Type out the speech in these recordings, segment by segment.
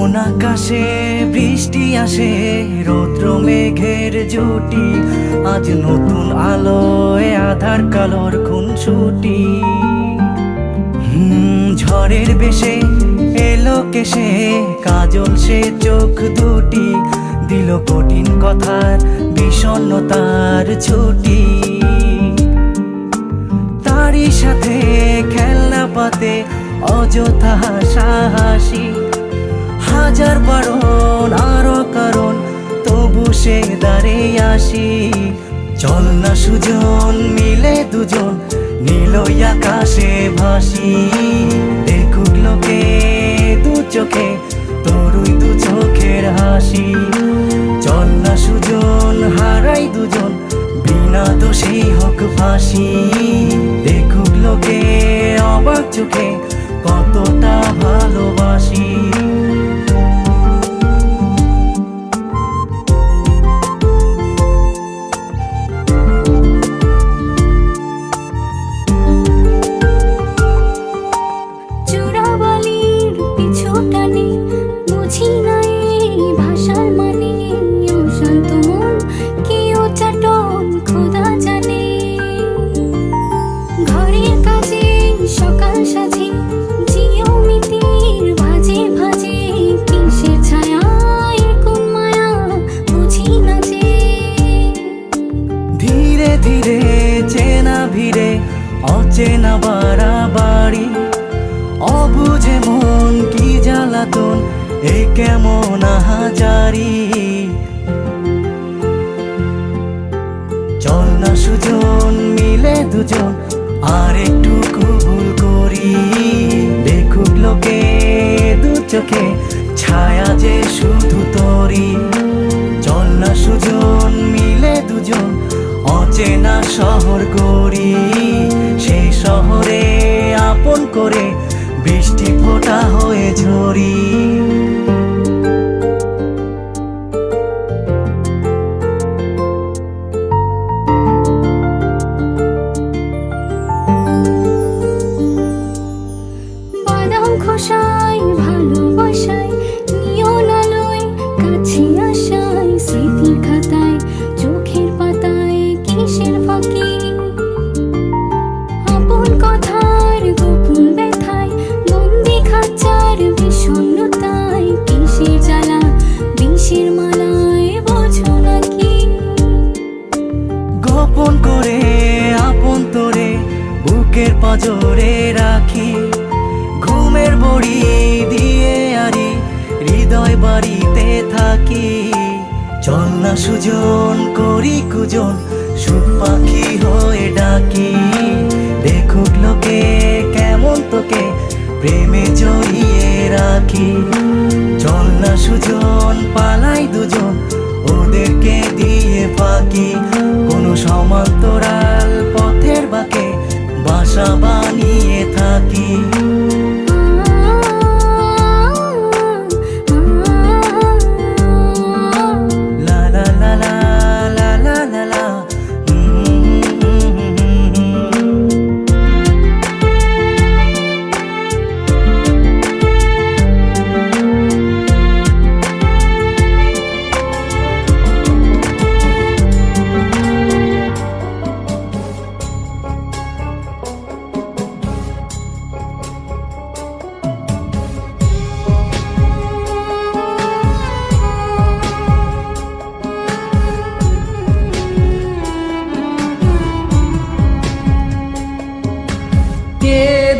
কোন আকাশে বৃষ্টি আসে, রৌদ্র মেঘের জুটি, আজ নতুন আলোয় আধার কালোর খুনসুটি। ঝড়ের বেশে এলো কেসে, কাজল সে চোখ দুটি, দিল কঠিন কথার বিষণ্ণতার ছুটি। তারই সাথে খেলনা পাতে অযথা হাসাহাসি, হাজার বারণ আরো কারণ তবু সে দাঁড়িয়ে আসি। চল না সুজন মিলে দুজন নীলই আকাশে ভাসি, দেখুক লোকে দু চোখে তোরই দু চোখের হাসি। চল না সুজন হারাই দুজন বিনা দোষেই হোক ফাঁসি, দেখুক লোকে অবাক চোখে কতটা ভালোবাসি। ধীরে চেনা ভিড়ে অচেনা বাড়াবাড়ি, অবুঝে মন কি জ্বালাতন এ কেমন আহাজারি। চল না সুজন মিলে দুজন আর একটু ভুল করি, দেখুক লোকে দু চোখে ছায়া যে শুধু তোরি। চল না সুজন মিলে দুজন অচেনা শহর গড়ি, সেই শহরে আপন করে বৃষ্টি ফোঁটা হয়ে ঝরি। বাদাম খোসায় ভালোবাসায় নিয়ন আলোয় কাছে আসায়, স্মৃতির খাতায় চোখের পাতায় কিসের ফাঁকি। আপন কথার গোপন ব্যথায় বন্দি খাঁচার বিষণ্ণতায়, কিসের জ্বালা বিষের মালায় বোঝো নাকি। গোপন করে আপন তোরে বুকের পাঁজরে রাখি, ঘুমের বড়ি দিয়ে আরি হৃদয় বাড়িতে থাকি। চল না সুজন করি কুজন সুখ পাখি হয়ে ডাকি, দেখুক লোকে কেমন তোকে প্রেমে জড়িয়ে রাখি। চল না সুজন পালাই দুজন ওদেরকে দিয়ে ফাঁকি, কোনো সমান্তরাল পথের বাঁকে বাসা বানিয়ে থাকি।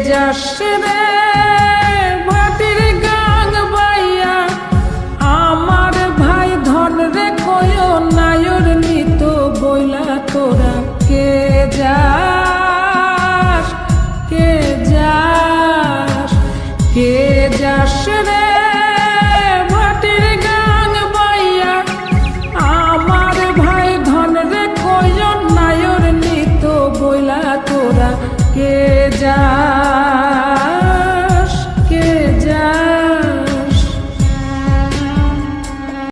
যাসরে ভাটির গান বাইয়া, আমার ভাই ধন রে কয় নায়র নিত বইলা তোরা কে যাস কে যাস কে যাস রে ভাটির গান বাইয়া, আমার ভাই ধন রে কয় নায়র নিত বইলা তোরা কে যাস কে যাস।